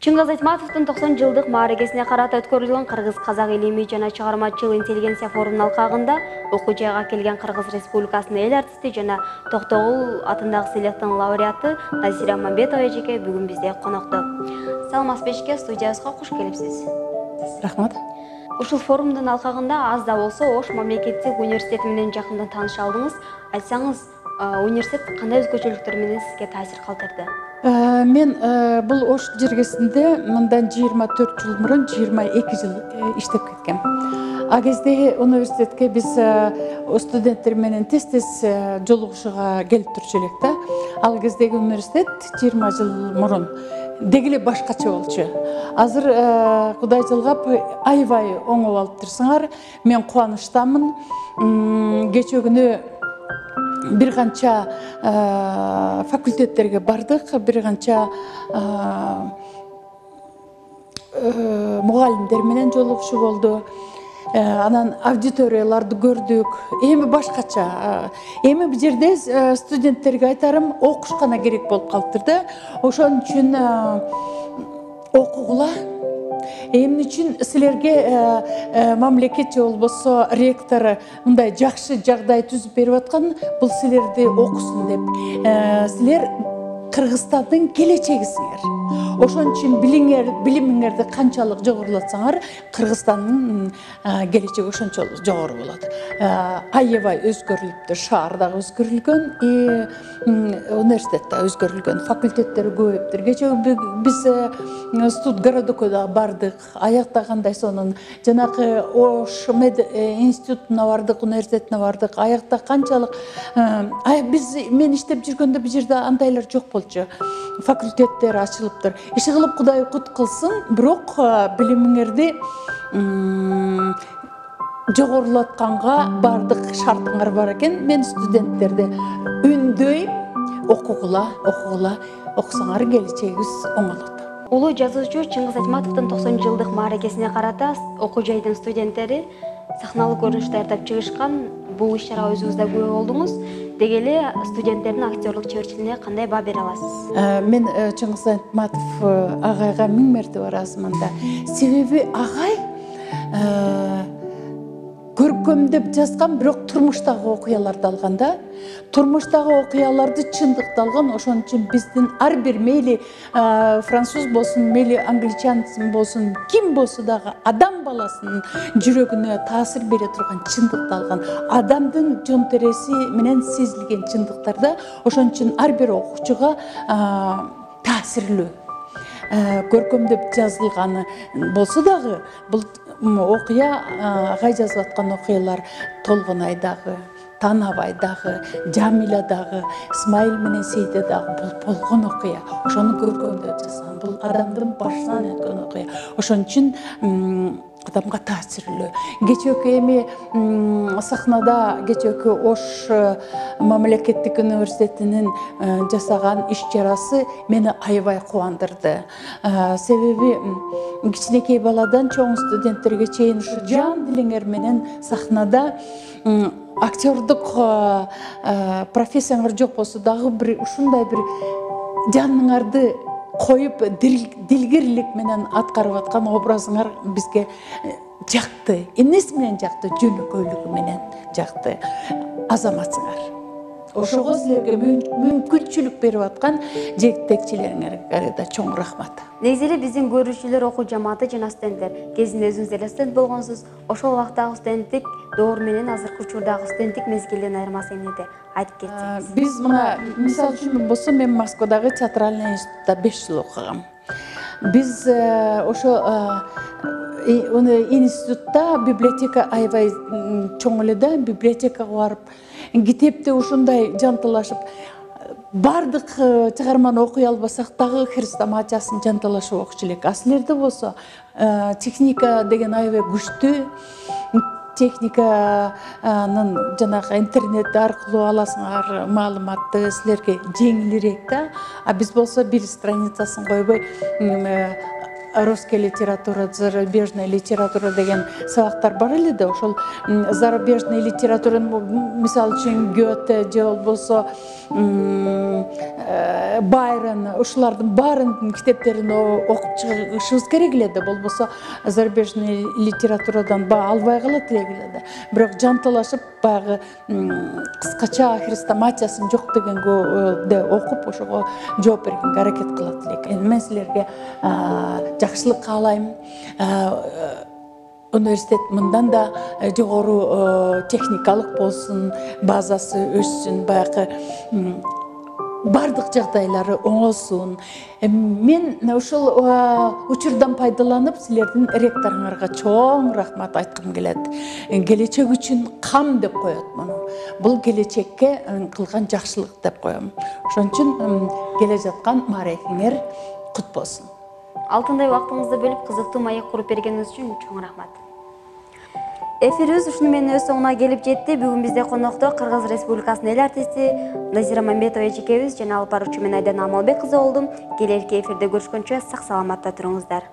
Чыңгыз Айтматовдун 90 жылдык мааракесине карата өткөрүлгөн Кыргыз-Казак илимий жана чыгармачыл интеллигенция форумунун алкагында окуу жайга келген Кыргыз Республикасынын эл артисти жана Токтогул атындагы сыйлыктын лауреаты Назира Мамбетова эжеке бүгүн бизде конокто. Саламатсызбы, студиябызга куш келипсиз. Рахмат. Ушул форумдун алкагында аз да болсо Ош мамлекеттик университети менен жакындан тааныша алдыңыз. Айтсаңыз, университет кандай өзгөчөлүктөр менен сизге таасир калтырды? Мен бул Ош жергесинде мындан 24 жыл мурун 22 жыл иштеп кеткем. А кезде университетке биз студенттер менен тез-тез жолугушууга келип турчу элек да. Ал кездеги университет 20 жыл мурун деги эле башкача болчу. Азыр Кудай жылгап аябай оңоп алып турсуңар. Мен кубанычтамын. Кечээ күнү бир канча факультеттерге бардык, бир канча мугалимдер менен жолугушуу болду. Анан аудиторияларды көрдүк. Эми башкача. Эми бул жерде студенттерге айтарым, окуш гана керек болуп калыптыр да. Ошон үчүн окугула. Эмне үчүн силерге мамлекет же болбосо ректор мындай жакшы жагдай түзүп берип аткан, бул силерди окусун деп. Силер Кыргызстандын келечегисиңер. Ошон үчүн билимиңерди канчалык жогорулатсаңар, Кыргызстандын келечеги ошончолук жогору болот. Аябай өзгөрүлүптүр, шаар дагы өзгөрүлгөн, университет да өзгөрүлгөн, факультеттер көбөйүптүр. Кечээ биз студгородокко да бардык, аяктагандай сонун жанагы Ош мед институтуна бардык, университетине бардык. Аякта канчалык мен иштеп жүргөндө бул жерде андайлар жок болчу. Факультеттер ачылыптыр. Иши кылып Кудай кут кылсын, бирок билимиңерди жогорулатканга бардык шартыңар бар экен. Мен студенттерди үндөйм, окугула, окусаңар келечегиңиз оңолот. Улуу жазуучу Чыңгыз Айтматовдун 90 жылдык мааракесине карата окуу жайдын студенттери сахналык көрүнүш даярдап чыгышкан. Бул иш-чарага өзүңүз да күбө болдуңуз. Деги эле студенттердин актерлук чеберчилигине кандай баа бере аласыз? Мен Чыңгыз Айтматов агайга миң мәртебе ыраазымын да. Себеби агай көркөмдөп жазган, бирок турмуштагы окуяларды алган да. Турмуштагы окуяларды чындыкталган. Ошон үчүн биздин ар бир мейли француз болсун, мейли англичан болсун, ким болсо дагы адам баласынын жүрөгүнө таасир бере турган чындыкталган, адамдын жон тереси менен сезилген чындыктарда. Ошон үчүн ар бир окуучуга таасирлүү көркөмдөп жазылганы болсо дагы, бул окуя агай жазып аткан окуялар Толгонайдагы, Танабайдагы, Жамиладагы, Исмайыл менен Сейде дагы бул болгон окуя. Ошону көркөмдөп жазган. Бул адамдын башынан өткөн окуя. Ошон үчүн адамга таасирлүү. Кечээкү эми сахнада кечээкү Ош мамлекеттик университетинин жасаган иш-чарасы мени аябай кубандырды. Себеби кичинекей баладан чоң студенттерге чейин ушу жан дилиңер менен сахнада актерлук профессияңар жок болсо дагы бир ушундай бир жаныңарды коюп дилгирлик менен аткарып аткан образыңар бизге жакты. Эмнеси менен жакты? Жөнөкөйлүгү менен жакты. Азаматсыңар. Ошого силерге мүмкүнчүлүк берип аткан жетекчилериңерге да чоң рахмат. Негизи эле биздин көрүүчүлөр, окуу жамааты жана студенттер, кезинде өзүңүз деле студент болгонсуз, ошол убактагы студенттик доор менен азыркы учурдагы студенттик мезгилдин айырмасы эмнеде айтып кетсеңиз? Биз мына мисал үчүн болсо, мен Москвадагы театральный институтта 5 жыл окугам. Биз ошо институтта библиотека аябай чоң эле да, библиотекага барып, китепте ушундай жанталашып, бардык чыгарманы окуй албасак дагы хрестоматиясын жанталашып окучу элек. А силерде болсо техника деген аябай күчтүү. Техниканын жанагы интернет аркылуу аласыңар маалыматты, силерге жеңилирээк да. А биз болсо бир страницасын койбой русская литература, зарубежная литература деген сабактар бар эле да, ошол зарубежный литература, мисалы үчүн Гёте же болбосо Байрон, ушулардын баарын китептерин окуп чыгышыбыз керек эле да, болбосо зарубежный литературадан албай калат эле да. Бирок жанталашып баягы кыскача хрестоматиясын жок дегенге окуп ошого жооп бергенге аракет кылат элек. Мен силерге жакшылык каалайм. Университет мындан да жогору техникалык болсун, базасы өссүн, баягы бардык жагдайлары оңолсун. Мен ушул учурдан пайдаланып силердин ректоруңарга чоң рахмат айткым келет. Келечек үчүн кам деп коет муну. Бул келечекке кылган жакшылык деп коем. Ошон үчүн келе жаткан маарифиңер кут болсун. Алтындай убактыңызды бөлүп кызыктуу маек куруп бергениңиз үчүн чоң рахмат. Эфирибиз ушуну менен өз соңуна келип жетти. Бүгүн бизде конокто Кыргыз Республикасынын эл артисти Назира Мамбетова эжекебиз жана алып баруучу мен Айдана Амалбек кызы болдум. Келелки эфирде көрүшкөнчө сак саламатта туруңуздар.